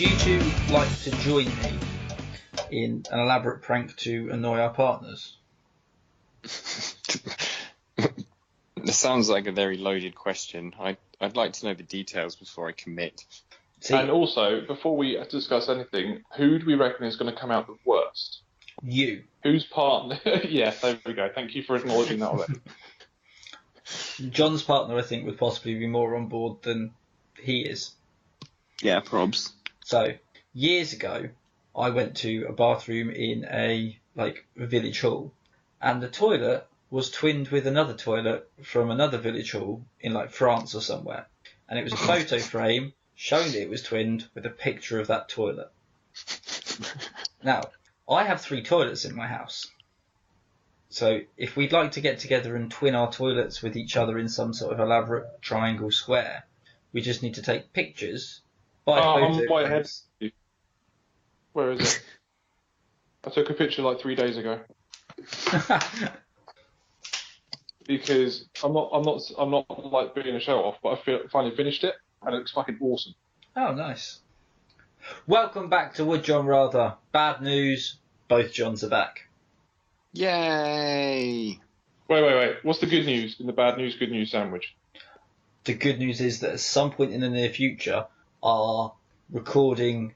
you two like to join me in an elaborate prank to annoy our partners? This sounds like a very loaded question. I'd like to know the details before I commit. See, And also, before we discuss anything, who do we reckon is going to come out the worst? you. Whose partner? Yeah, there we go. Thank you for acknowledging that already. John's partner, I think, would possibly be more on board than he is. Yeah, probs. So, years ago, I went to a bathroom in a village hall, and the toilet was twinned with another toilet from another village hall in France or somewhere, and it was a photo frame showing that it was twinned with a picture of that toilet. Now, I have 3 toilets in my house, so if we'd like to get together and twin our toilets with each other in some sort of elaborate triangle square, we just need to take pictures by I'm photo way ahead. frames. Where is it? I took a picture 3 days ago because I'm not like being a show off, but I finally finished it and it looks fucking awesome. Oh, nice. Welcome back to Would John Rather. Bad news, both Johns are back. Yay! Wait. What's the good news in the bad news, good news sandwich? The good news is that at some point in the near future, our recording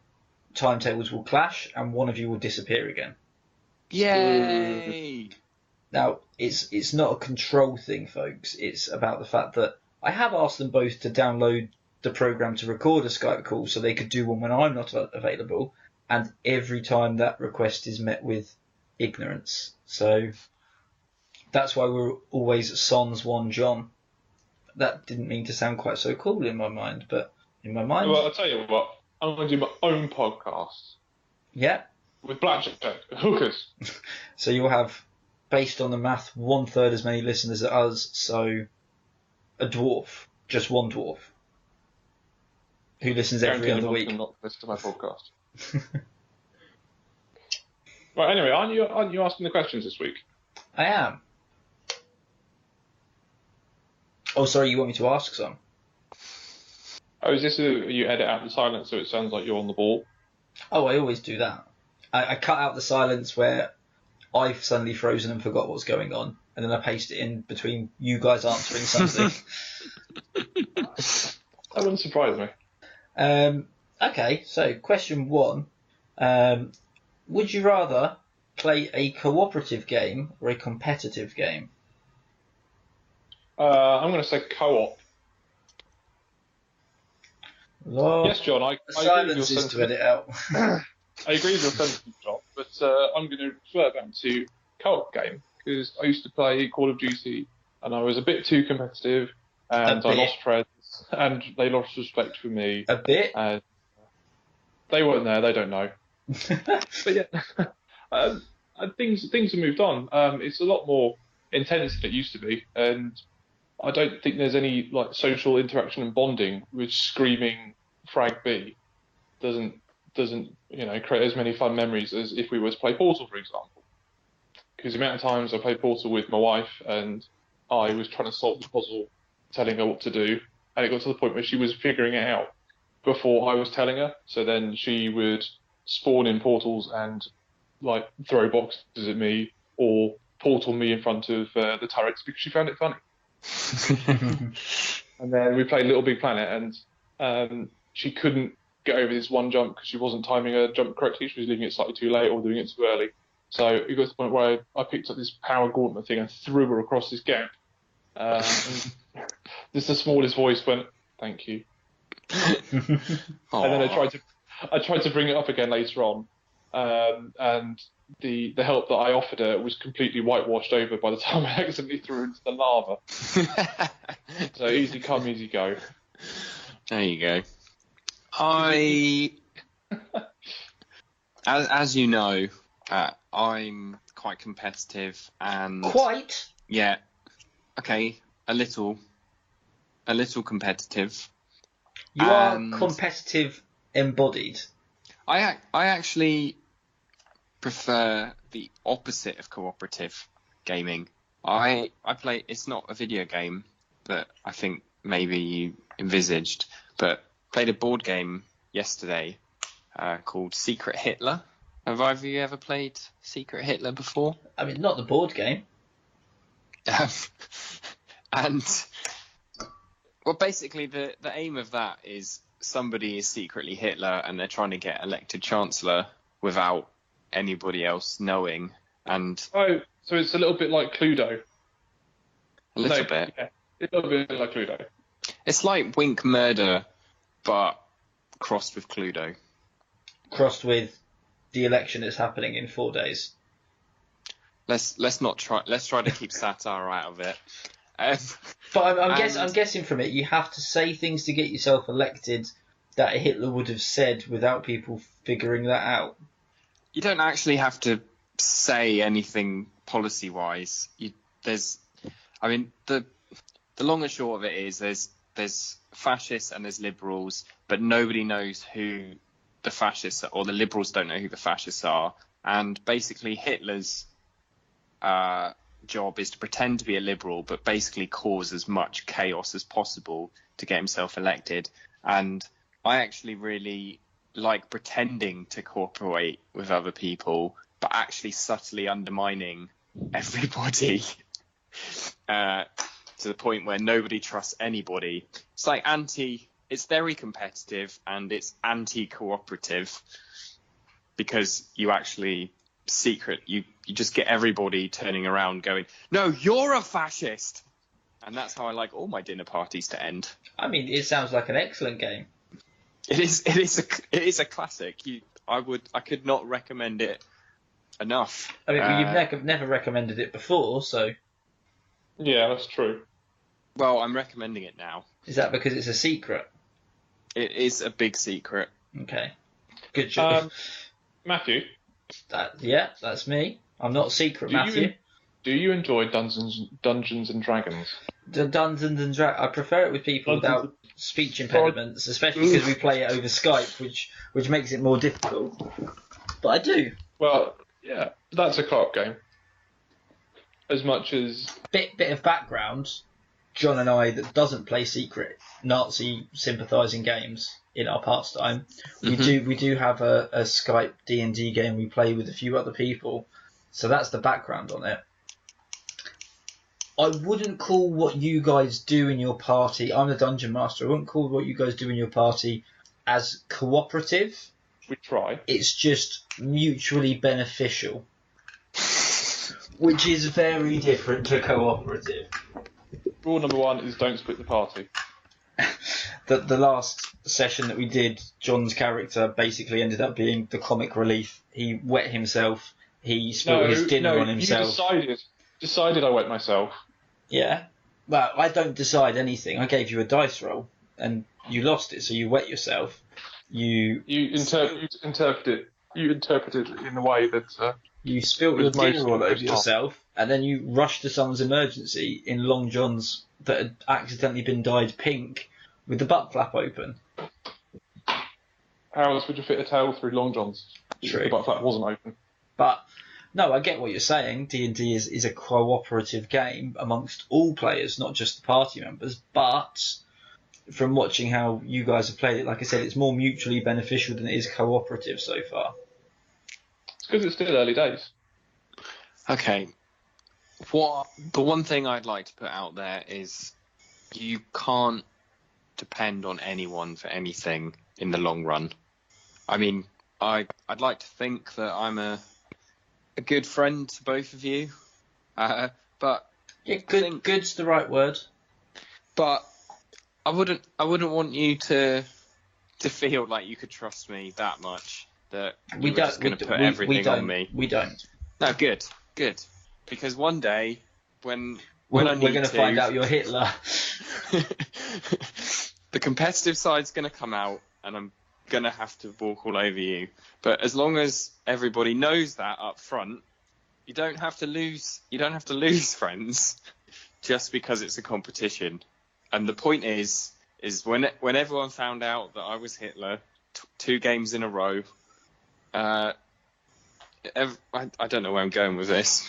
timetables will clash and one of you will disappear again. Yay! Now, it's not a control thing, folks. It's about the fact that I have asked them both to download the program to record a Skype call so they could do one when I'm not available, and every time that request is met with ignorance. So that's why we're always Sans One John. That didn't mean to sound quite so cool in my mind, but in my mind... Well, I'll tell you what, I'm going to do my own podcast. Yeah. With blackjack hookers. So you'll have, based on the math, 1/3 as many listeners as us, so a dwarf, just one dwarf, who listens every other week. Not listen to my podcast. Right, anyway, aren't you asking the questions this week? I am. Oh, sorry, you want me to ask some? Oh, is this you edit out the silence so it sounds like you're on the ball? Oh, I always do that. I cut out the silence where I've suddenly frozen and forgot what's going on, and then I paste it in between you guys answering something. That wouldn't surprise me. Okay, so question 1. Would you rather play a cooperative game or a competitive game? I'm going to say co-op. Lord, Yes, John, I agree with your silence is to sentiment. edit out. I agree with your sentiment, John, but I'm going to refer back to co-op game because I used to play Call of Duty and I was a bit too competitive and I lost friends and they lost respect for me. A bit? And they weren't there, they don't know. But yeah, things have moved on. It's a lot more intense than it used to be, and I don't think there's any social interaction and bonding with screaming frag B. Doesn't create as many fun memories as if we were to play Portal, for example. Because the amount of times I played Portal with my wife and I was trying to solve the puzzle, telling her what to do, and it got to the point where she was figuring it out before I was telling her. So then she would spawn in portals and throw boxes at me or portal me in front of the turrets because she found it funny. And then we played Little Big Planet and she couldn't get over this one jump because she wasn't timing her jump correctly. She was leaving it slightly too late or doing it too early. So it got to the point where I picked up this power gauntlet thing and threw her across this gap. And just the smallest voice went, "Thank you." And then I tried to bring it up again later on, and the help that I offered her was completely whitewashed over by the time I accidentally threw her into the lava. So easy come, easy go. There you go. As you know, I'm quite competitive and... Quite? Yeah. Okay, a little competitive. You are competitive embodied. I actually prefer the opposite of cooperative gaming. I play. It's not a video game that I think maybe you envisaged, but played a board game yesterday called Secret Hitler. Have either of you ever played Secret Hitler before? I mean, not the board game. And well, basically the aim of that is somebody is secretly Hitler and they're trying to get elected chancellor without anybody else knowing. And Oh, so it's a little bit like Cluedo. a little bit. Yeah, a little bit like Cluedo. It's like Wink Murder, but crossed with Cluedo. Crossed with the election that's happening in 4 days. Let's not try. Let's try to keep satire out of it. But I'm guessing from it, you have to say things to get yourself elected that Hitler would have said without people figuring that out. You don't actually have to say anything policy-wise. The long and short of it is there's fascists and there's liberals, but nobody knows who the fascists are, or the liberals don't know who the fascists are. And basically Hitler's job is to pretend to be a liberal, but basically cause as much chaos as possible to get himself elected. And I actually really like pretending to cooperate with other people, but actually subtly undermining everybody to the point where nobody trusts anybody. It's like it's very competitive and it's anti-cooperative because you actually you just get everybody turning around going, no, you're a fascist. And that's how I like all my dinner parties to end. I mean, it sounds like an excellent game. It is a classic. I could not recommend it enough. I mean, you've never recommended it before, so... Yeah, that's true. Well, I'm recommending it now. Is that because it's a secret? It is a big secret. Okay. Good job. Matthew? That's me. I'm not secret, Matthew. Do you enjoy Dungeons and Dragons? The Dungeons and Dragons. I prefer it with people without speech impediments, especially because we play it over Skype, which makes it more difficult. But I do. Well, yeah, that's a co-op game. As much as bit of background, John and I that doesn't play secret Nazi sympathising games in our pastime. We do have a Skype D&D game we play with a few other people, so that's the background on it. I wouldn't call what you guys do in your party. I'm the dungeon master. I wouldn't call what you guys do in your party as cooperative. We try. It's just mutually beneficial, which is very different to cooperative. Rule number 1 is don't split the party. The last session that we did, John's character basically ended up being the comic relief. He wet himself. He spilled his dinner on himself. You decided I wet myself. Yeah. Well, I don't decide anything. I gave you a dice roll, and you lost it, so you wet yourself. You interpreted it in a way that... you spilled your dinner all over yourself, and then you rushed to someone's emergency in long johns that had accidentally been dyed pink with the butt flap open. How else would you fit a tail through long johns? True. The butt flap wasn't open. But, no, I get what you're saying. D&D is a cooperative game amongst all players, not just the party members, but from watching how you guys have played it, like I said, it's more mutually beneficial than it is cooperative so far. It's because it's still early days. Okay. The one thing I'd like to put out there is you can't depend on anyone for anything in the long run. I mean, I'd like to think that I'm a good friend to both of you, but yeah, good's the right word. But I wouldn't want you to feel like you could trust me that much that you were just going to put everything on me. We don't. No, good. Because one day when we're going to find out you're Hitler. The competitive side's going to come out, and I'm going to have to walk all over you. But as long as everybody knows that up front, you don't have to lose. You don't have to lose friends just because it's a competition. And the point is when everyone found out that I was Hitler, 2 games in a row. I don't know where I'm going with this.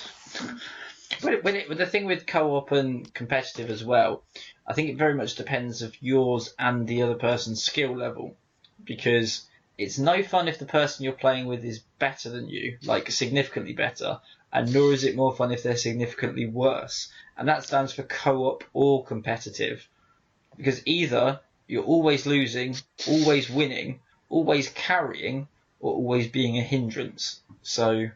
The thing with co-op and competitive as well, I think it very much depends of yours and the other person's skill level, because it's no fun if the person you're playing with is better than you, like significantly better, and nor is it more fun if they're significantly worse. And that stands for co-op or competitive. Because either you're always losing, always winning, always carrying, or always being a hindrance. So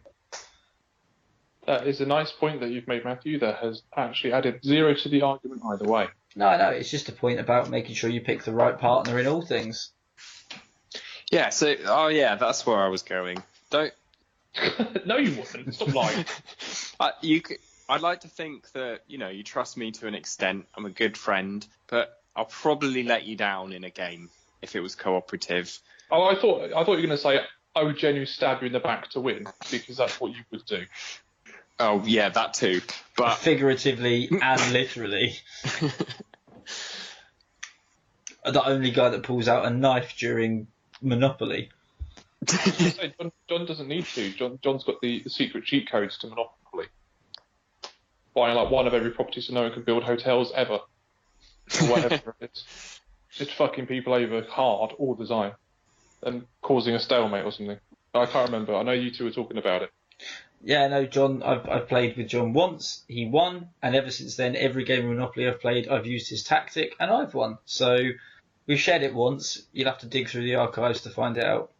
That is a nice point that you've made, Matthew. That has actually added 0 to the argument either way. no, it's just a point about making sure you pick the right partner in all things. Yeah. So, that's where I was going. Don't. No, you wouldn't. Stop lying. I'd like to think that you trust me to an extent. I'm a good friend, but I'll probably let you down in a game if it was cooperative. Oh, I thought you were going to say I would genuinely stab you in the back to win, because that's what you would do. Oh yeah, that too. But figuratively and literally. The only guy that pulls out a knife during Monopoly. John doesn't need to. John's got the secret cheat codes to Monopoly. Buying like one of every property so no one can build hotels ever. Or whatever it is. Just fucking people over hard all the time. And causing a stalemate or something. I can't remember. I know you two were talking about it. Yeah, no, John. I've played with John once. He won, and ever since then, every game of Monopoly I've played, I've used his tactic, and I've won. So we've shared it once. You'll have to dig through the archives to find it out.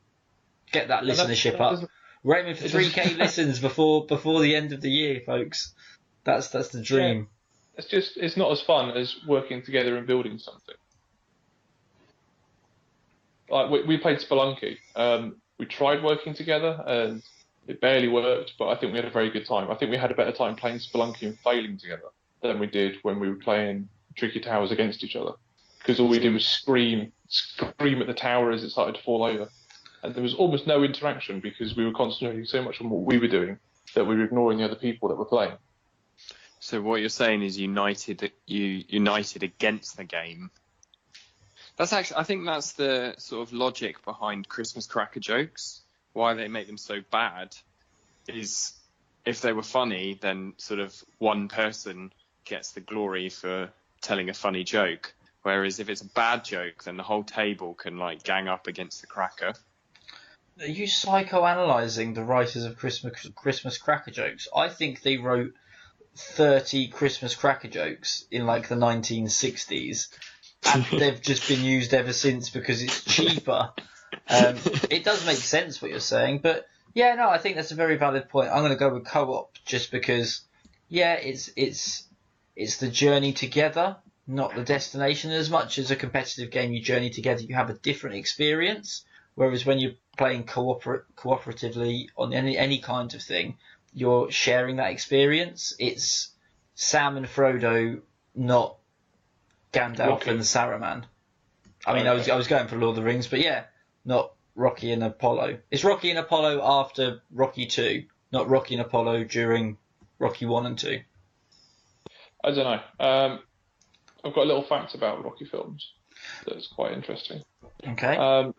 Get that listenership up. We're aiming for 3K listens before the end of the year, folks. That's the dream. Yeah. It's not as fun as working together and building something. Like we played Spelunky. We tried working together and it barely worked, but I think we had a very good time. I think we had a better time playing Spelunky and failing together than we did when we were playing Tricky Towers against each other. Because all we did was scream at the tower as it started to fall over. And there was almost no interaction because we were concentrating so much on what we were doing that we were ignoring the other people that were playing. So what you're saying is united against the game. That's actually, I think that's the sort of logic behind Christmas cracker jokes. Why they make them so bad is if they were funny, then sort of one person gets the glory for telling a funny joke. Whereas if it's a bad joke, then the whole table can like gang up against the cracker. Are you psychoanalyzing the writers of Christmas cracker jokes? I think they wrote 30 Christmas cracker jokes in like the 1960s, and they've just been used ever since because it's cheaper. It does make sense what you're saying, but yeah, no, I think that's a very valid point. I'm going to go with co-op just because, yeah, it's the journey together, not the destination. As much as a competitive game, you journey together, you have a different experience. Whereas when you're playing cooperatively on any kind of thing, you're sharing that experience. It's Sam and Frodo, not Gandalf Rocky. and Saruman. I mean, okay. I was going for Lord of the Rings, but yeah, not Rocky and Apollo. It's Rocky and Apollo after Rocky 2, not Rocky and Apollo during Rocky 1 and 2. I don't know. I've got a little fact about Rocky films that's quite interesting. Okay.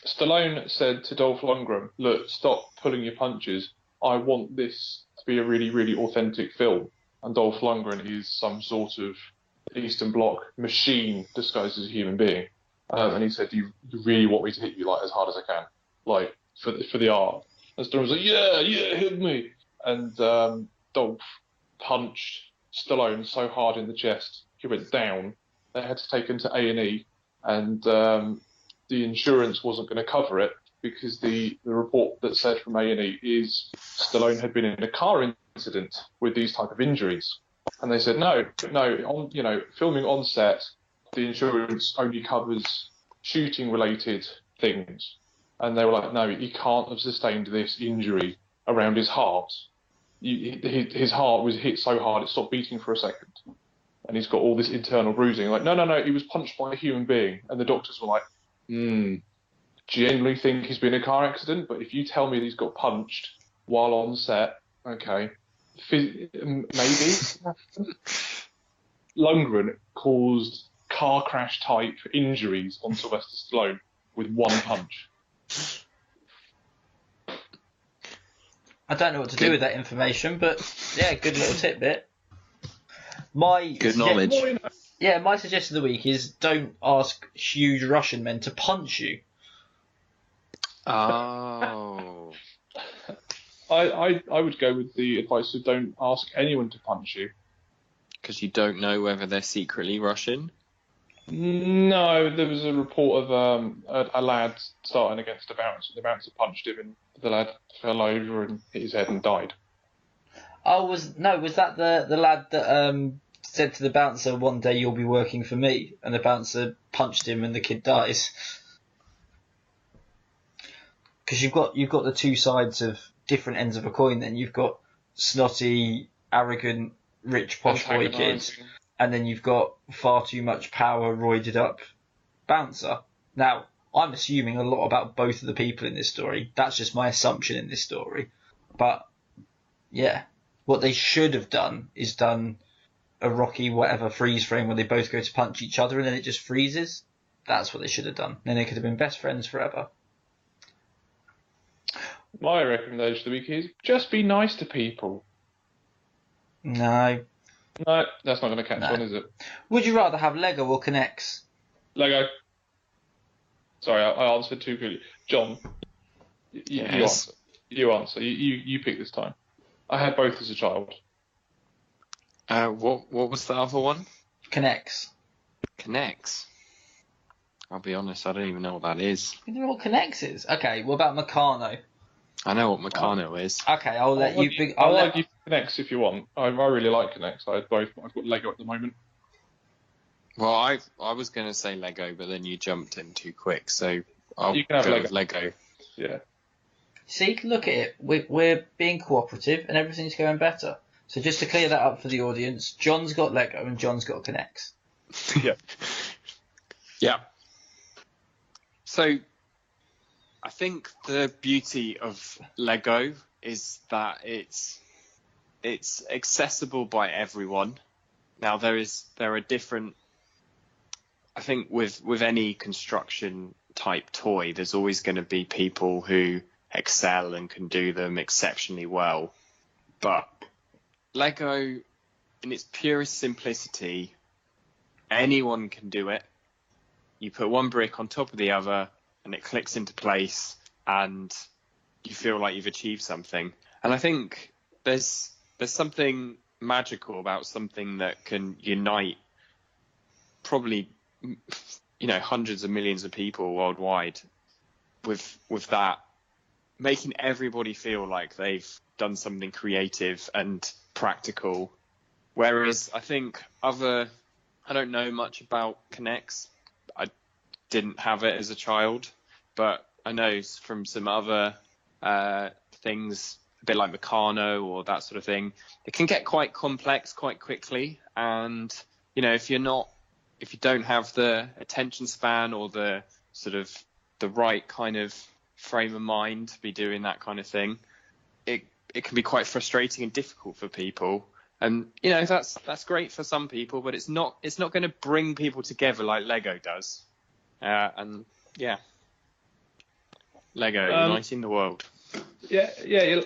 Stallone said to Dolph Lundgren, look, stop pulling your punches. I want this to be a really, really authentic film. And Dolph Lundgren is some sort of Eastern Bloc machine disguised as a human being. And he said, you really want me to hit you like as hard as I can, like for the art. And Stallone was like, yeah, hit me. And Dolph punched Stallone so hard in the chest, he went down. They had to take him to A&E, and the insurance wasn't going to cover it because the report that said from A&E is Stallone had been in a car incident with these type of injuries. And they said, no, filming on set, the insurance only covers shooting-related things. And they were like, no, he can't have sustained this injury around his heart. His heart was hit so hard it stopped beating for a second. And he's got all this internal bruising. Like, no, he was punched by a human being. And the doctors were like, genuinely think he's been in a car accident, but if you tell me that he's got punched while on set, okay, maybe. Lundgren caused car crash type injuries on Sylvester Stallone with one punch. I don't know what to do with that information, but yeah, good little tidbit. Good knowledge. Yeah, my suggestion of the week is don't ask huge Russian men to punch you. Oh. I would go with the advice of don't ask anyone to punch you. Because you don't know whether they're secretly Russian? No, there was a report of a lad starting against a bouncer. The bouncer punched him, and the lad fell over and hit his head and died. Oh, was that the lad that said to the bouncer, "One day you'll be working for me," and the bouncer punched him and the kid dies? Because you've got the two sides of different ends of a coin. Then you've got snotty, arrogant, rich posh boy kids, and then you've got far too much power, roided up bouncer. Now, I'm assuming a lot about both of the people in this story. That's just my assumption in this story. But yeah, what they should have done is done a Rocky whatever freeze frame where they both go to punch each other and then it just freezes. That's what they should have done. Then they could have been best friends forever. My recommendation to the week is just be nice to people. No. No, that's not going to catch on, is it? Would you rather have Lego or K'NEX? Lego. Sorry, I answered too quickly. John, Yes. you answer. You pick this time. I had both as a child. What was the other one? K'NEX. K'NEX. I'll be honest, I don't even know what that is. You know what K'NEX is? Okay, what about Meccano? I know what Meccano is. Okay, I'll let you... I'll let you K'NEX if you want. I really like K'NEX. I had both. I've got Lego at the moment. Well, I was going to say Lego, but then you jumped in too quick, so I'll You can have go Lego. with Lego. Yeah. See, look at it. We're being cooperative and everything's going better. So just to clear that up for the audience, John's got Lego and John's got K'NEX. Yeah. Yeah. So, I think the beauty of Lego is that it's accessible by everyone. Now there are different. I think with any construction type toy, there's always going to be people who excel and can do them exceptionally well. But Lego, in its purest simplicity, anyone can do it. You put one brick on top of the other and it clicks into place and you feel like you've achieved something. And I think there's something magical about something that can unite probably, hundreds of millions of people worldwide with that, making everybody feel like they've done something creative and practical. Whereas I think I don't know much about K'NEX. I didn't have it as a child, but I know from some other things, a bit like Meccano or that sort of thing, it can get quite complex quite quickly. And, if you don't have the attention span or the sort of the right kind of frame of mind to be doing that kind of thing, it can be quite frustrating and difficult for people. And that's great for some people, but it's not going to bring people together like Lego does. And yeah, Lego uniting the world. Yeah.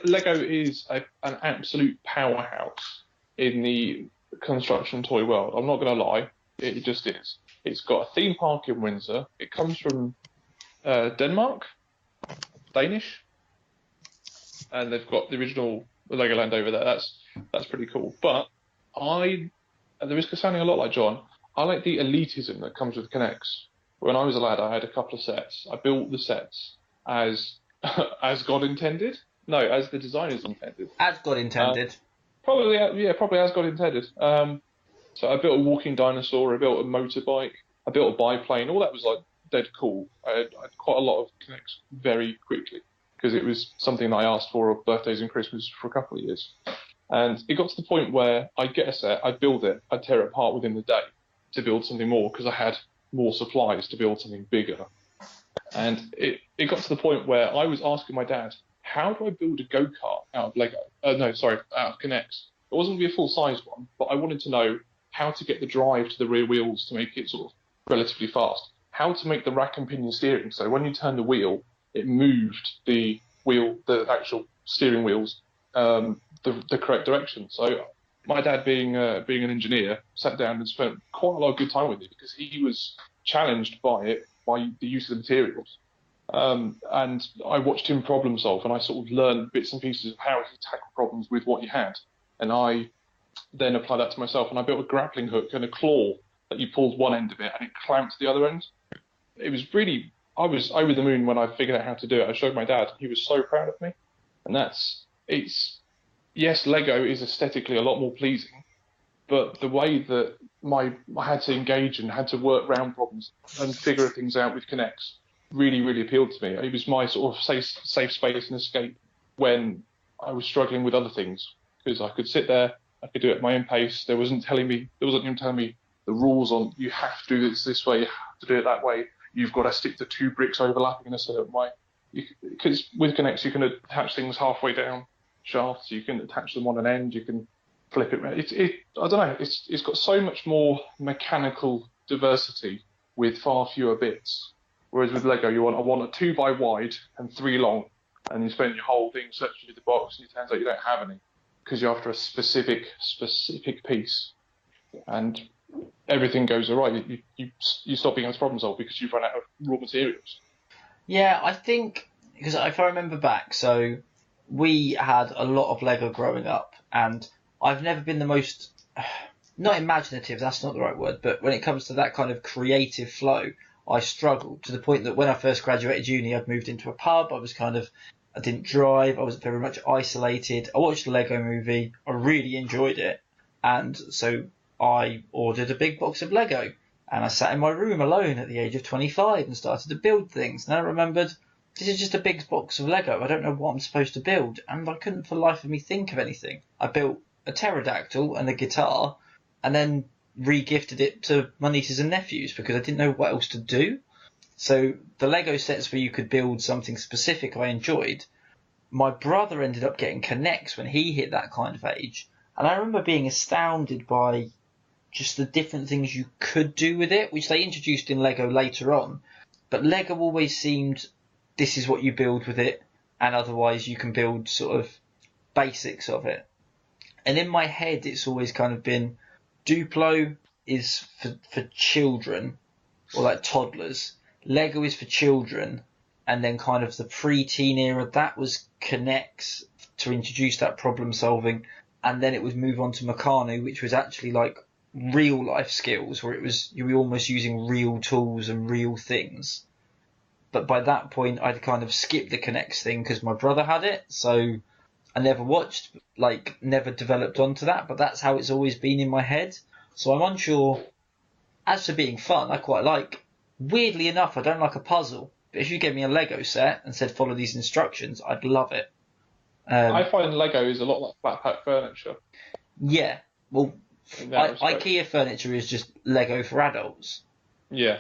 Lego is an absolute powerhouse in the construction toy world. I'm not going to lie, it just is. It's got a theme park in Windsor. It comes from Denmark, Danish, and they've got the original Legoland over there. That's pretty cool. But at the risk of sounding a lot like John, I like the elitism that comes with K'NEX. When I was a lad, I had a couple of sets. I built the sets as God intended. No, as the designers intended. As God intended. Probably as God intended. So I built a walking dinosaur. I built a motorbike. I built a biplane. All that was like dead cool. I had quite a lot of K'NEX very quickly because it was something I asked for on birthdays and Christmas for a couple of years. And it got to the point where I'd get a set, I'd build it, I'd tear it apart within the day to build something more because I had more supplies to build something bigger. And it got to the point where I was asking my dad, how do I build a go-kart out of Lego? Out of K'NEX. It wasn't going to be a full-size one, but I wanted to know how to get the drive to the rear wheels to make it sort of relatively fast. How to make the rack and pinion steering, so when you turn the wheel, it moved the actual steering wheels, the correct direction. So my dad, being an engineer, sat down and spent quite a lot of good time with me because he was challenged by the use of the materials. And I watched him problem solve, and I sort of learned bits and pieces of how he tackled problems with what he had. And I then applied that to myself, and I built a grappling hook and a claw that you pulled one end of it, and it clamped the other end. It was really, I was over the moon when I figured out how to do it. I showed my dad, he was so proud of me. And yes, Lego is aesthetically a lot more pleasing, but the way that I had to engage and had to work round problems and figure things out with Connects really, really appealed to me. It was my sort of safe space and escape when I was struggling with other things, because I could sit there, I could do it at my own pace. There wasn't him telling me the rules on you have to do this way, you have to do it that way. You've got to stick to 2 bricks overlapping in a certain way. Because with Connects, you can attach things halfway down shafts, you can attach them on an end, you can flip it around. I don't know, it's got so much more mechanical diversity with far fewer bits. Whereas with Lego, I want a 2 by wide and 3 long, and you spend your whole thing searching through the box, and it turns out you don't have any because you're after a specific piece, and everything goes awry. You stop being able to problem solve because you've run out of raw materials. Yeah, I think, because if I remember back, so we had a lot of Lego growing up, and I've never been the most, not imaginative, that's not the right word, but when it comes to that kind of creative flow, I struggled to the point that when I first graduated uni, I'd moved into a pub. I didn't drive. I was very much isolated. I watched a Lego movie. I really enjoyed it. And so I ordered a big box of Lego, and I sat in my room alone at the age of 25 and started to build things. And I remembered, this is just a big box of Lego. I don't know what I'm supposed to build. And I couldn't for the life of me think of anything. I built a pterodactyl and a guitar, and then re-gifted it to my nieces and nephews because I didn't know what else to do. So the Lego sets where you could build something specific I enjoyed. My brother ended up getting Connects when he hit that kind of age. And I remember being astounded by just the different things you could do with it, which they introduced in Lego later on. But Lego always seemed, this is what you build with it, and otherwise you can build sort of basics of it. And in my head, it's always kind of been, Duplo is for children, or like toddlers. Lego is for children, and then kind of the pre-teen era, that was Connects to introduce that problem solving, and then it would move on to Meccano, which was actually like real life skills, where you were almost using real tools and real things. But by that point, I'd kind of skipped the Connects thing because my brother had it, so I never never developed onto that, but that's how it's always been in my head. So I'm unsure. As for being fun, I quite like. Weirdly enough, I don't like a puzzle, but if you gave me a Lego set and said follow these instructions, I'd love it. I find Lego is a lot like flat pack furniture. Yeah, well, IKEA furniture is just Lego for adults. Yeah.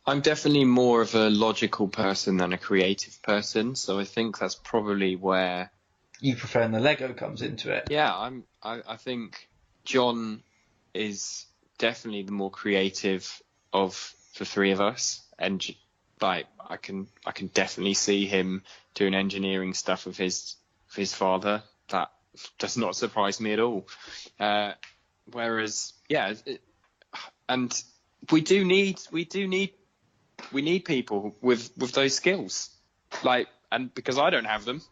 I'm definitely more of a logical person than a creative person, so I think that's probably where you prefer the Lego comes into it. Yeah, I think John is definitely the more creative of the three of us, and like I can definitely see him doing engineering stuff with his father. That does not surprise me at all. Whereas, yeah, and we need people with those skills, like, and because I don't have them.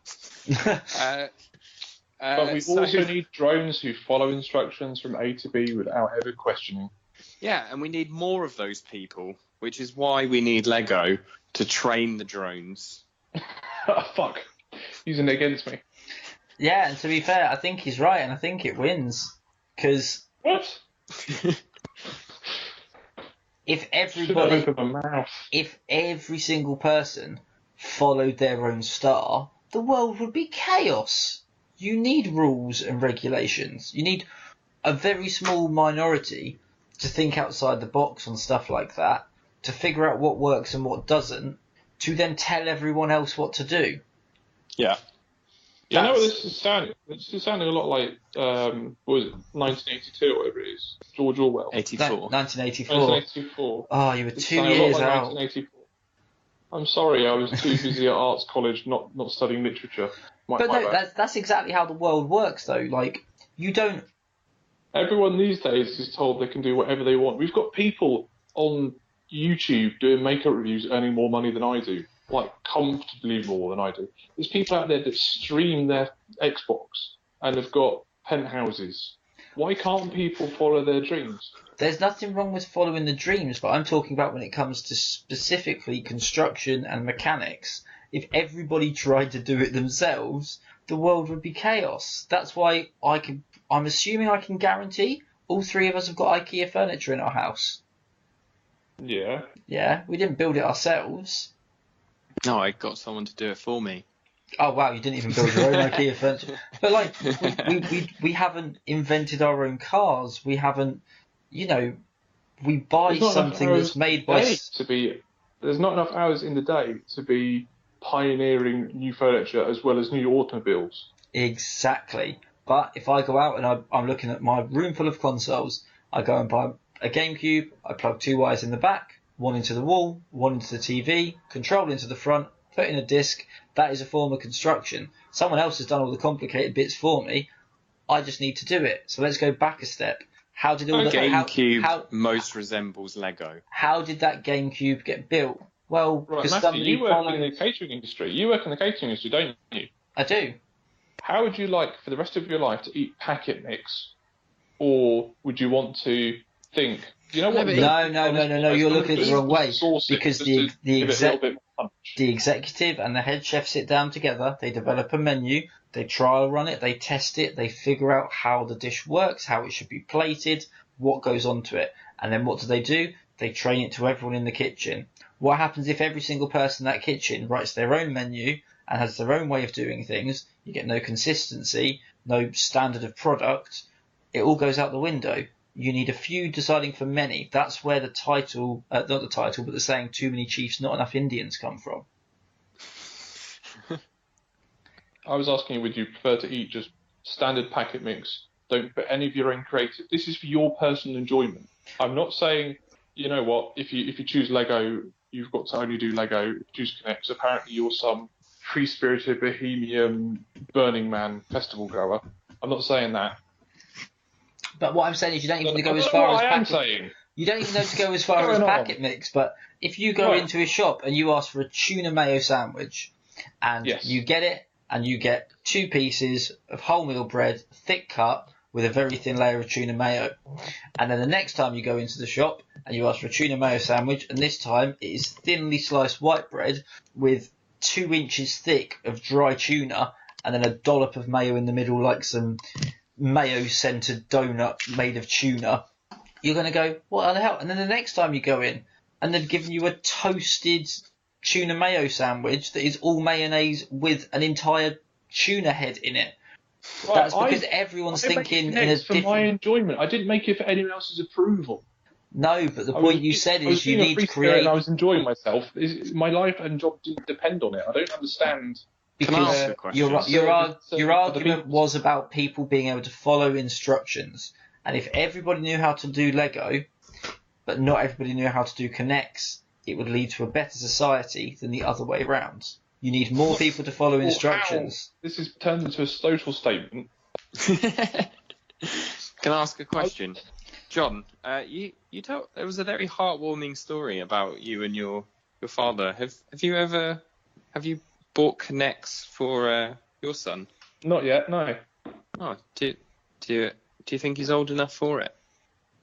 But we also need drones who follow instructions from A to B without ever questioning. Yeah, and we need more of those people, which is why we need Lego to train the drones. Oh, fuck. Using it against me. Yeah, and to be fair, I think he's right, and I think it wins. Because what? if every single person followed their own star, the world would be chaos. You need rules and regulations. You need a very small minority to think outside the box on stuff like that, to figure out what works and what doesn't, to then tell everyone else what to do. Yeah. Yeah, I know what this is sounding. This is sounding a lot like, what was it, 1982 or whatever it is? George Orwell. 84. 1984. 1984. Oh, you were It's 2 years out. 1984. I'm sorry, I was too busy at arts college not studying literature. But no, that's exactly how the world works, though. Like, you don't... Everyone these days is told they can do whatever they want. We've got people on YouTube doing makeup reviews earning more money than I do. like comfortably more than I do. There's people out there that stream their Xbox and have got penthouses. Why can't people follow their dreams? There's nothing wrong with following the dreams, but I'm talking about when it comes to specifically construction and mechanics. If everybody tried to do it themselves, the world would be chaos. That's why I'm assuming I can guarantee all three of us have got IKEA furniture in our house. Yeah. Yeah, we didn't build it ourselves. No, I got someone to do it for me. Oh wow, you didn't even build your own IKEA furniture. But like, we haven't invented our own cars. We haven't, we buy There's not something enough that's hours made in by. the day there's not enough hours in the day to be pioneering new furniture as well as new automobiles. Exactly. But if I go out and I'm looking at my room full of consoles, I go and buy a GameCube, I plug two wires in the back, one into the wall, one into the TV, control into the front, put in a disc. That is a form of construction. Someone else has done all the complicated bits for me. I just need to do it. So let's go back a step. How did all GameCube most resembles Lego. How did that GameCube get built? Well, Right, because Matthew, somebody you work followed. in the catering industry. You work in the catering industry, don't you? I do. How would you like for the rest of your life to eat packet mix, or would you want to think? You know what? No. You're looking at it the wrong way. Sauce it Because just to give it a little bit more punch. the executive and the head chef sit down together. They develop a menu. They trial run it. They test it. They figure out how the dish works, how it should be plated, what goes onto it, and then what do? They train it to everyone in the kitchen. What happens if every single person in that kitchen writes their own menu and has their own way of doing things? You get no consistency, no standard of product. It all goes out the window. You need a few deciding for many. That's where the title, not the title, but the saying "too many chiefs, not enough Indians" come from. I was asking you, would you prefer to eat just standard packet mix? Don't put any of your own creative. This is for your personal enjoyment. I'm not saying, you know what, if you choose Lego, you've got to only do Lego. If you choose Connects, apparently you're some free-spirited bohemian Burning Man festival goer. I'm not saying that. But what I'm saying is you don't even need to go as That's far what as I am packet. saying. You don't even know to go as far as packet mix. But if you go Right. into a shop and you ask for a tuna mayo sandwich, and Yes. you get it, and you get 2 pieces of wholemeal bread, thick cut, with a very thin layer of tuna mayo, and then the next time you go into the shop and you ask for a tuna mayo sandwich, and this time it is thinly sliced white bread with 2 inches thick of dry tuna, and then a dollop of mayo in the middle, like some mayo-scented donut made of tuna, you're going to go, what the hell? And then the next time you go in, and they've given you a toasted tuna mayo sandwich that is all mayonnaise with an entire tuna head in it. Right, That's because everyone's I thinking make in a it for my different... enjoyment. I didn't make it for anyone else's approval. No, but the point you said I was is you being a need free to spirit create... and I was enjoying myself. My life and job didn't depend on it. I don't understand. Can I ask Because a question? your argument was about people being able to follow instructions. And if everybody knew how to do Lego, but not everybody knew how to do Connects, it would lead to a better society than the other way around. You need more people to follow instructions. This is turned into a social statement. Can I ask a question? John, you told there was a very heartwarming story about you and your father. Have you bought Connects for your son? Not yet, no. Oh, do you think he's old enough for it?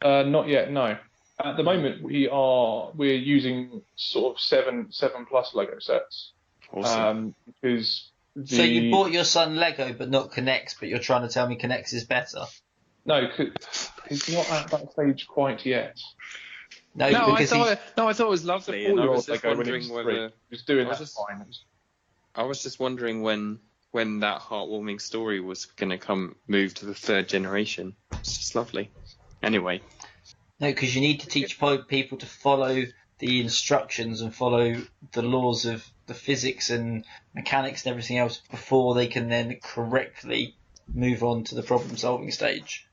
Not yet, no. At the moment, we're using sort of 7+ Lego sets. Awesome. Because So you bought your son Lego but not Connects, but you're trying to tell me Connects is better? No, he's not at that stage quite yet. No, I thought it was lovely, and I was just Lego when he wondering was 3. whether He was doing I was that just- fine. I was just wondering when that heartwarming story was going to move to the 3rd generation. It's just lovely. Anyway. No, because you need to teach people to follow the instructions and follow the laws of the physics and mechanics and everything else before they can then correctly move on to the problem-solving stage.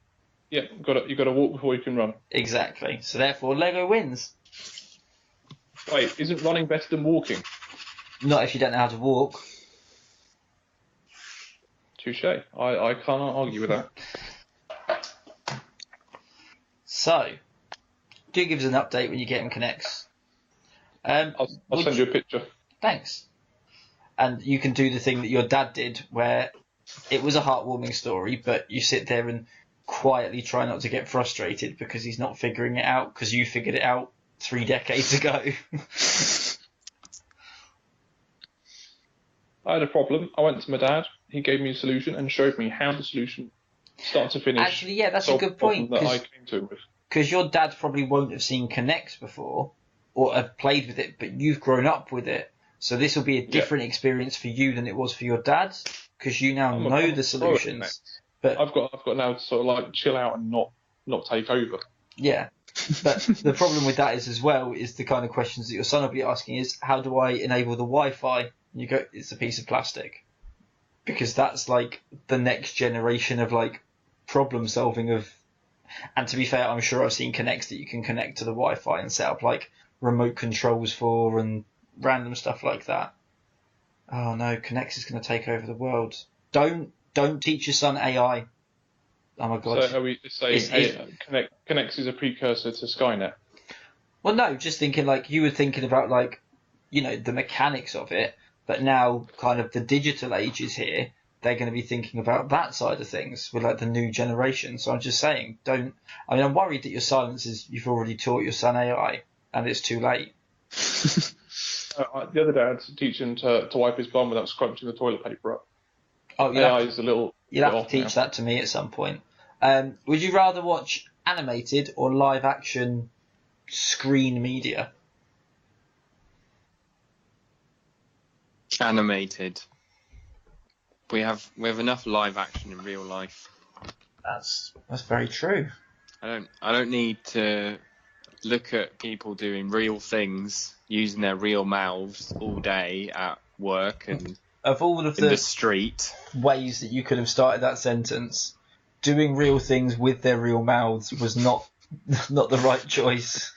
Yeah, you got to walk before you can run. Exactly. So therefore, Lego wins. Wait, isn't running better than walking? Not if you don't know how to walk. Touche. I cannot argue with that. So, do give us an update when you get him Connects. I'll send you a picture. thanks. And you can do the thing that your dad did, where it was a heartwarming story, but you sit there and quietly try not to get frustrated because he's not figuring it out because you figured it out 3 decades ago. I had a problem. I went to my dad. He gave me a solution and showed me how the solution, start to finish. Actually, yeah, that's a solved good the problem point. that I came to with. Because your dad probably won't have seen Connect before or have played with it, but you've grown up with it. So this will be a different experience for you than it was for your dad, because you now know the solutions. But I've got now to sort of like chill out and not take over. yeah. But the problem with that is as well is the kind of questions that your son will be asking is, how do I enable the Wi-Fi? And you go, it's a piece of plastic. Because that's like the next generation of like problem solving of. And to be fair, I'm sure I've seen Connects that you can connect to the Wi-Fi and set up like remote controls for and random stuff like that. Oh no, Connects is going to take over the world. Don't teach your son AI. Oh my god. So are we saying Connects is a precursor to Skynet? Well, no, just thinking like you were thinking about like, you know, the mechanics of it, but now kind of the digital age is here. They're going to be thinking about that side of things with like the new generation. So I'm just saying, I'm worried that your silence is you've already taught your son AI and it's too late. The other day I had to teach him to wipe his bum without scrunching the toilet paper up. Oh, AI is a little. You'll have to teach that to me at some point. Would you rather watch animated or live action screen media? Animated. We have enough live action in real life. That's very true. I don't need to look at people doing real things using their real mouths all day at work and of all of in the street. Ways that you could have started that sentence, doing real things with their real mouths was not the right choice.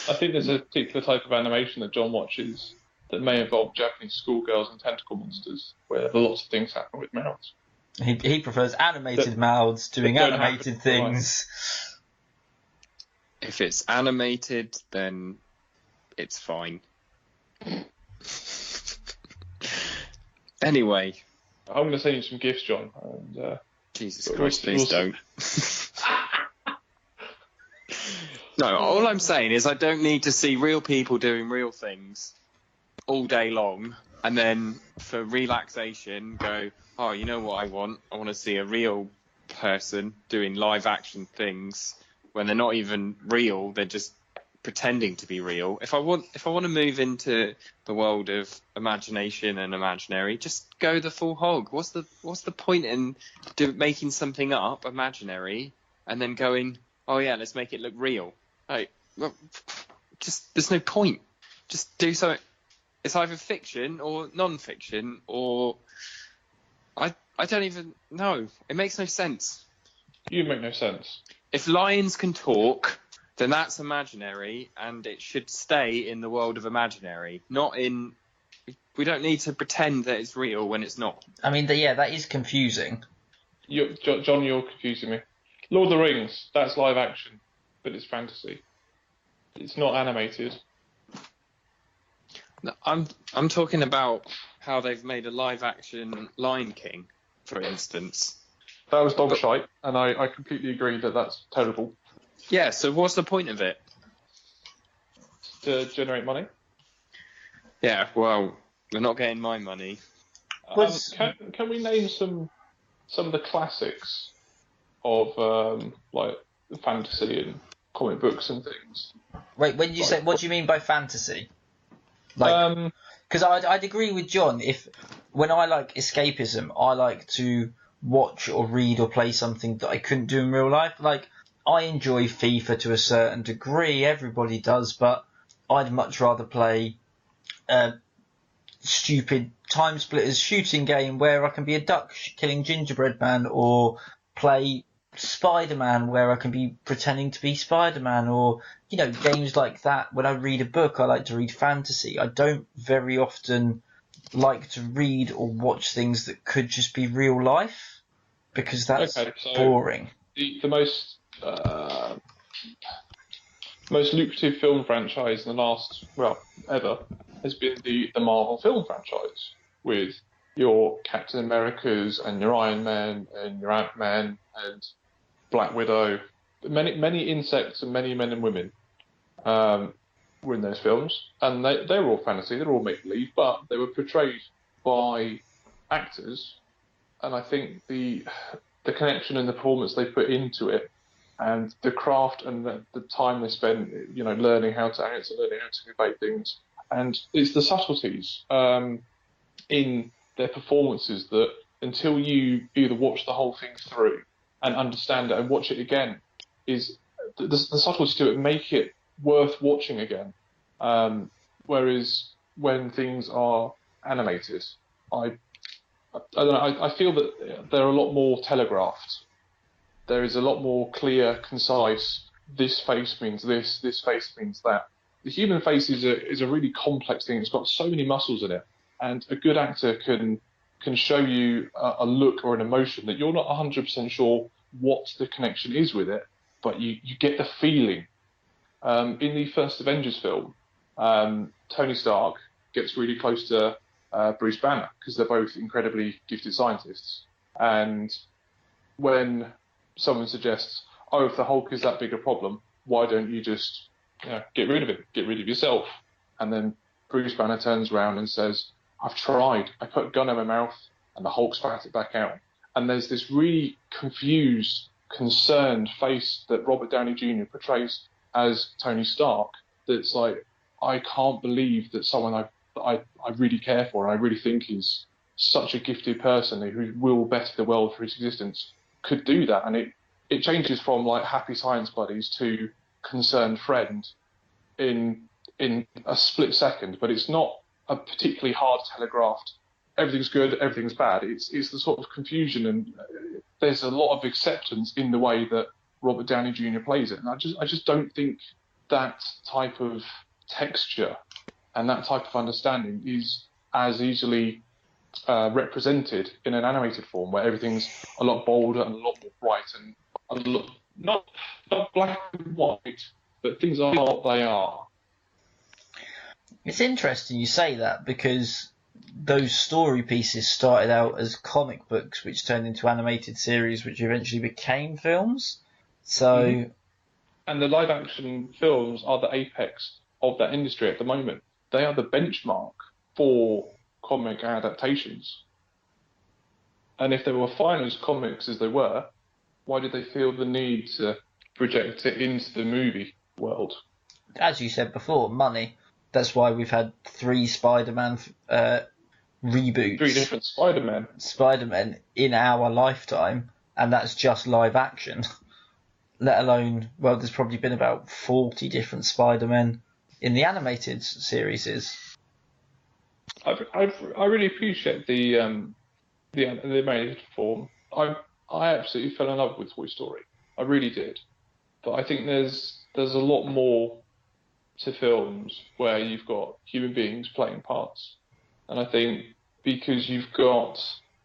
I think there's a particular type of animation that John watches that may involve Japanese schoolgirls and tentacle monsters, where lots of things happen with mouths. He prefers animated mouths doing animated things. If it's animated, then it's fine. Anyway. I'm going to send you some gifts, John. And, Jesus Christ, please don't. No, all I'm saying is I don't need to see real people doing real things all day long and then for relaxation go, oh, you know what I want? I want to see a real person doing live action things when they're not even real, they're just pretending to be real. If I want to move into the world of imagination and imaginary, just go the full hog. What's the point in making something up imaginary and then going, oh yeah, let's make it look real? Like, well, just there's no point. Just do something. It's either fiction or non-fiction, or I don't even know. It makes no sense. You make no sense. If lions can talk, then that's imaginary, and it should stay in the world of imaginary, not in. We don't need to pretend that it's real when it's not. I mean, that is confusing. John, you're confusing me. Lord of the Rings, that's live action, but it's fantasy. It's not animated. No, I'm talking about how they've made a live action Lion King, for instance. That was dog shite, and I completely agree that that's terrible. Yeah, so what's the point of it? To generate money? Yeah, well, they're not getting my money. Can we name some of the classics of like fantasy and comic books and things? Wait, when you say, what do you mean by fantasy? Like, because I'd agree with John. When I like escapism, I like to watch or read or play something that I couldn't do in real life. Like, I enjoy FIFA to a certain degree, everybody does, but I'd much rather play a stupid time splitters shooting game where I can be a duck killing gingerbread man, or play Spider-Man where I can be pretending to be Spider-Man, or, you know, games like that. When I read a book, I like to read fantasy. I don't very often like to read or watch things that could just be real life, because that's boring. The most lucrative film franchise in the last, ever, has been the Marvel film franchise, with your Captain Americas and your Iron Man and your Ant-Man and Black Widow. Many insects and many men and women were in those films, and they were all fantasy, they were all make-believe, but they were portrayed by actors, and I think the connection and the performance they put into it, and the craft and the time they spent, learning how to act, learning how to convey things, and it's the subtleties in their performances that until you either watch the whole thing through and understand it and watch it again, is the subtleties to it make it worth watching again. Whereas when things are animated, I don't know, I feel that they're a lot more telegraphed. There is a lot more clear, concise, this face means this face means that. The human face is a really complex thing. It's got so many muscles in it. And a good actor can show you a look or an emotion that you're not 100% sure what the connection is with it, but you get the feeling. In the first Avengers film, Tony Stark gets really close to Bruce Banner because they're both incredibly gifted scientists. And when someone suggests, oh, if the Hulk is that big a problem, why don't you just get rid of him, get rid of yourself? And then Bruce Banner turns around and says, I've tried. I put a gun in my mouth and the Hulk spat it back out. And there's this really confused, concerned face that Robert Downey Jr. portrays as Tony Stark that's like, I can't believe that someone I really care for and I really think is such a gifted person who will better the world for his existence could do that. And it changes from like happy science buddies to concerned friend in a split second, but it's not a particularly hard telegraphed everything's good, everything's bad. It's the sort of confusion, and there's a lot of acceptance in the way that Robert Downey Jr. plays it. And I just don't think that type of texture and that type of understanding is as easily represented in an animated form, where everything's a lot bolder and a lot more bright and a lot, not black and white, but things are what they are. It's interesting you say that, because those story pieces started out as comic books, which turned into animated series, which eventually became films. So, and the live action films are the apex of that industry at the moment. They are the benchmark for comic adaptations. And if they were fine as comics as they were, why did they feel the need to project it into the movie world? As you said before, money. That's why we've had 3 Spider-Man reboots. 3 different Spider-Men in our lifetime, and that's just live action. Let alone, well, there's probably been about 40 different Spider-Men in the animated series. I really appreciate the animated form. I absolutely fell in love with Toy Story. I really did. But I think there's a lot more to films where you've got human beings playing parts. And I think because you've got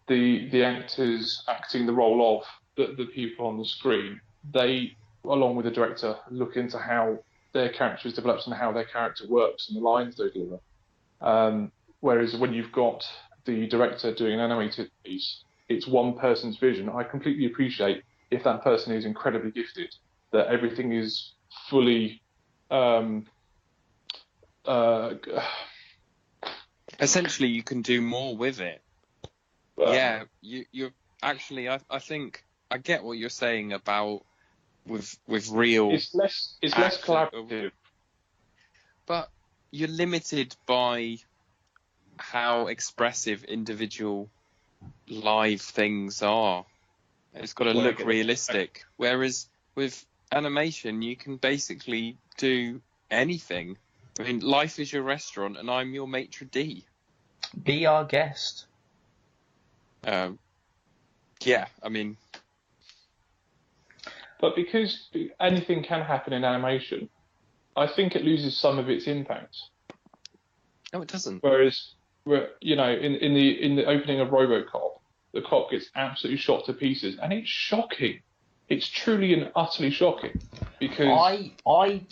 the actors acting the role of the people on the screen, they, along with the director, look into how their character is developed and how their character works and the lines they deliver. Whereas when you've got the director doing an animated piece, it's one person's vision. I completely appreciate if that person is incredibly gifted, that everything is fully essentially you can do more with it. Yeah, you're actually, I think I get what you're saying about with real. It's less collaborative, but you're limited by how expressive individual live things are. It's got to look realistic. Whereas with animation, you can basically do anything. I mean, life is your restaurant, and I'm your maitre d'. Be our guest. Yeah, I mean. But because anything can happen in animation, I think it loses some of its impact. No, it doesn't. Whereas, in the opening of RoboCop, the cop gets absolutely shot to pieces, and it's shocking. It's truly and utterly shocking, because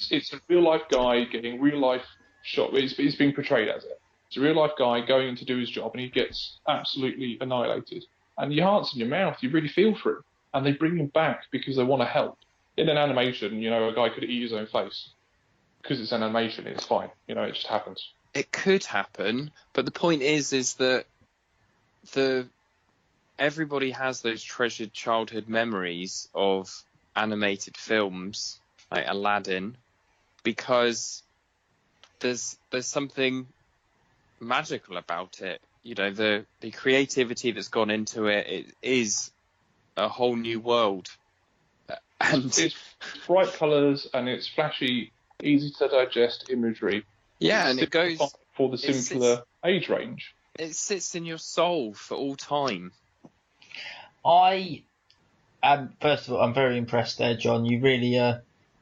it's a real life guy getting real life shot. It's being portrayed as it. It's a real life guy going to do his job, and he gets absolutely annihilated. And your heart's in your mouth. You really feel for him, and they bring him back because they want to help. In an animation, a guy could eat his own face because it's an animation. It's fine. It just happens. It could happen, but the point is that everybody has those treasured childhood memories of animated films like Aladdin, because there's something magical about it. The creativity that's gone into it is a whole new world. And it's bright colours and it's flashy, easy to digest imagery. Yeah, and it goes for the simpler age range. It sits in your soul for all time. First of all, I'm very impressed there, John. You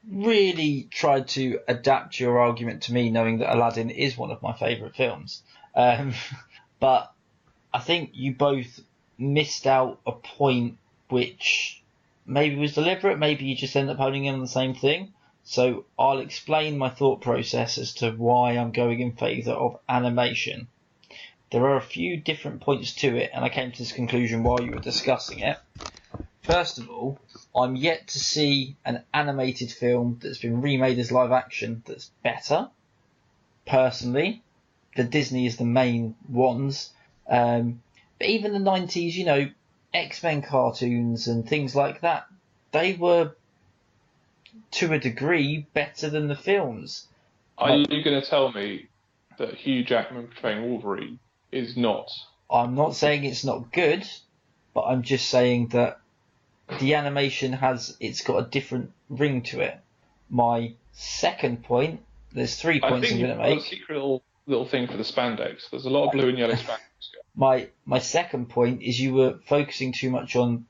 really tried to adapt your argument to me, knowing that Aladdin is one of my favourite films. But I think you both missed out a point which maybe was deliberate, maybe you just end up honing in on the same thing. So I'll explain my thought process as to why I'm going in favour of animation. There are a few different points to it, and I came to this conclusion while you were discussing it. First of all, I'm yet to see an animated film that's been remade as live action that's better. Personally, the Disney is the main ones. But even the 90s, X-Men cartoons and things like that, they were, to a degree, better than the films. Are you going to tell me that Hugh Jackman portraying Wolverine is not? I'm not saying it's not good, but I'm just saying that the animation it's got a different ring to it. My second point, there's 3 points I'm going to make. A secret little thing for the spandex. There's a lot of blue and yellow spandex. My second point is you were focusing too much on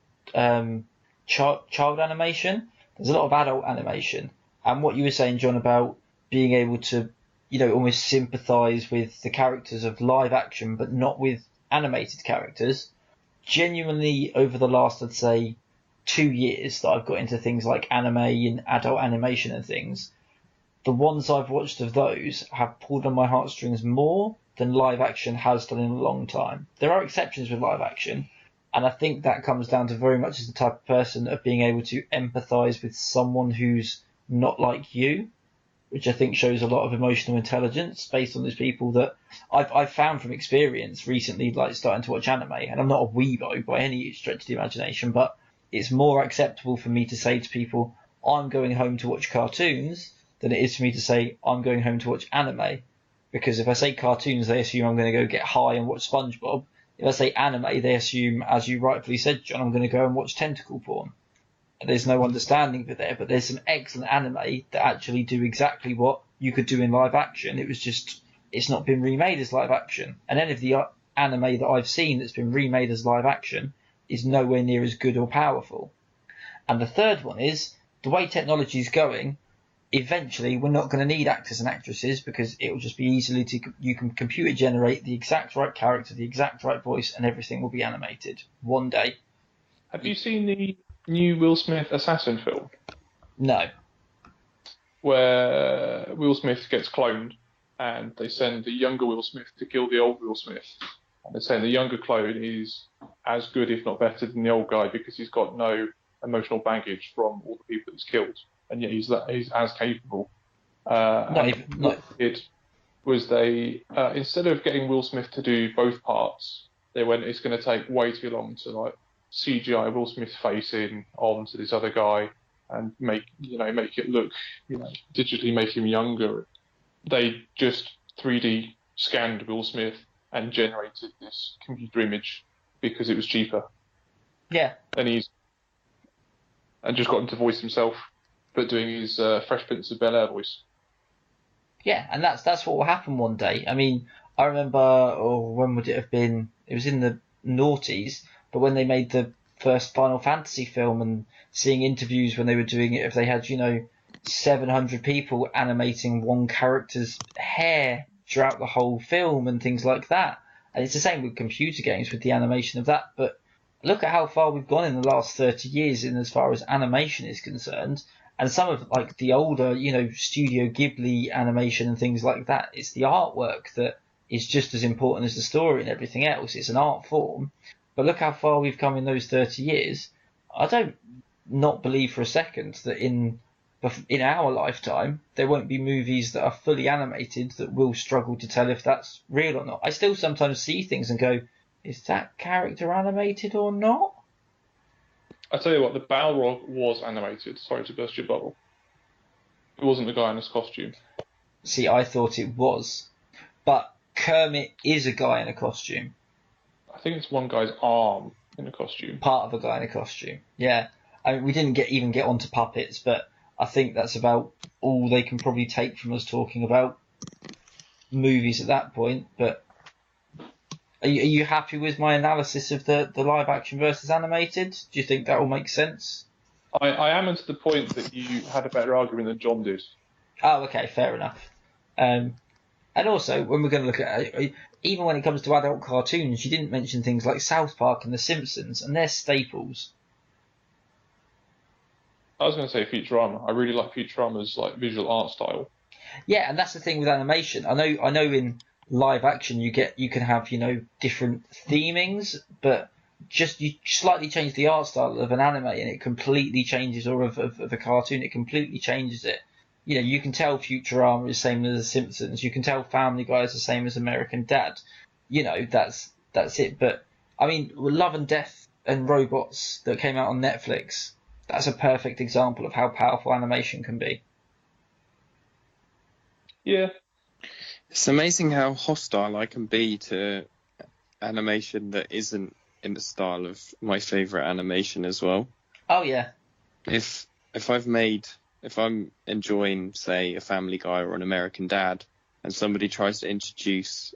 child animation. There's a lot of adult animation, and what you were saying, John, about being able to, almost sympathise with the characters of live action, but not with animated characters. Genuinely, over the last, I'd say, 2 years that I've got into things like anime and adult animation and things, the ones I've watched of those have pulled on my heartstrings more than live action has done in a long time. There are exceptions with live action, and I think that comes down to very much as the type of person of being able to empathise with someone who's not like you, which I think shows a lot of emotional intelligence based on those people that I've found from experience recently, like starting to watch anime. And I'm not a weebo by any stretch of the imagination, but it's more acceptable for me to say to people, I'm going home to watch cartoons, than it is for me to say, I'm going home to watch anime. Because if I say cartoons, they assume I'm going to go get high and watch SpongeBob. If I say anime, they assume, as you rightfully said, John, I'm going to go and watch tentacle porn. There's no understanding of it there, but there's some excellent anime that actually do exactly what you could do in live action. It was just, it's not been remade as live action. And any of the anime that I've seen that's been remade as live action is nowhere near as good or powerful. And the third one is, the way technology is going, eventually we're not going to need actors and actresses because it will just be you can computer generate the exact right character, the exact right voice, and everything will be animated one day. Have you seen the new Will Smith Assassin film? No. Where Will Smith gets cloned and they send the younger Will Smith to kill the old Will Smith. And they're saying the younger clone is as good, if not better, than the old guy because he's got no emotional baggage from all the people he's killed. And yet he's as capable. It was they instead of getting Will Smith to do both parts, they went, it's going to take way too long to CGI Will Smith's face in onto this other guy and make it look, digitally make him younger. They just 3D scanned Will Smith and generated this computer image because it was cheaper. Yeah. And just got him to voice himself, but doing his Fresh Prince of Bel-Air voice. Yeah, and that's what will happen one day. I mean, I remember, when would it have been? It was in the noughties, but when they made the first Final Fantasy film and seeing interviews when they were doing it, if they had, 700 people animating one character's hair throughout the whole film and things like that. And it's the same with computer games with the animation of that, but look at how far we've gone in the last 30 years in as far as animation is concerned, And some of like the older, Studio Ghibli animation and things like that, it's the artwork that is just as important as the story and everything else. It's an art form. But look how far we've come in those 30 years. I don't not believe for a second that in our lifetime there won't be movies that are fully animated that will struggle to tell if that's real or not. I still sometimes see things and go, is that character animated or not? I tell you what, the Balrog was animated. Sorry to burst your bubble. It wasn't the guy in his costume. See, I thought it was. But Kermit is a guy in a costume. I think it's one guy's arm in a costume. Part of a guy in a costume. Yeah. I mean, we didn't even get onto puppets, but I think that's about all they can probably take from us talking about movies at that point. But are you happy with my analysis of the live action versus animated? Do you think that will make sense? I am to the point that you had a better argument than John did. Oh, okay, fair enough. And also, when we're going to look at it, even when it comes to adult cartoons, you didn't mention things like South Park and The Simpsons, and they're staples. I was going to say Futurama. I really like Futurama's visual art style. Yeah, and that's the thing with animation. I know in live action you can have different themings, but just you slightly change the art style of an anime and it completely changes, or of a cartoon, it completely changes it. You can tell Futurama is the same as The Simpsons. You can tell Family Guy is the same as American Dad. That's it. But I mean, Love and Death and Robots that came out on Netflix, that's a perfect example of how powerful animation can be. Yeah. It's amazing how hostile I can be to animation that isn't in the style of my favourite animation as well. Oh yeah. If I'm enjoying, say, a Family Guy or an American Dad, and somebody tries to introduce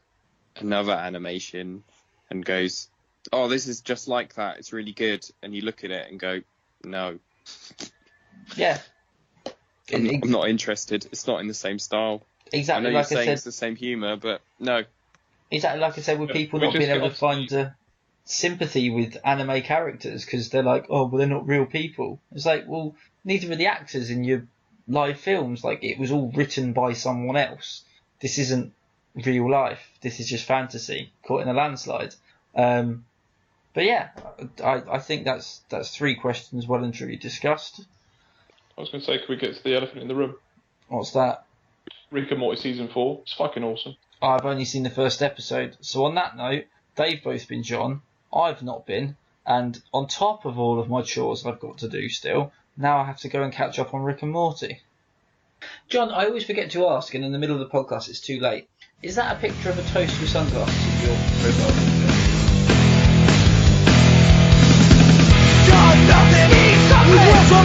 another animation and goes, "Oh, this is just like that, it's really good," and you look at it and go, "No." Yeah. I'm not interested. It's not in the same style. Exactly. I know like you're saying I it's said, the same humour, but no. Exactly like I said, with people we not just being able got to find sympathy with anime characters because they're like, oh, well, they're not real people. It's like, well, neither are the actors in your live films. Like, it was all written by someone else. This isn't real life. This is just fantasy caught in a landslide. But yeah, I think that's 3 questions well and truly discussed. I was going to say, can we get to the elephant in the room? What's that? Rick and Morty season 4. It's fucking awesome. I've only seen the first episode. So on that note, they've both been John. I've not been. And on top of all of my chores I've got to do still, now I have to go and catch up on Rick and Morty. John, I always forget to ask, and in the middle of the podcast it's too late. Is that a picture of a toast with sunglasses in your profile picture? Nothing is something.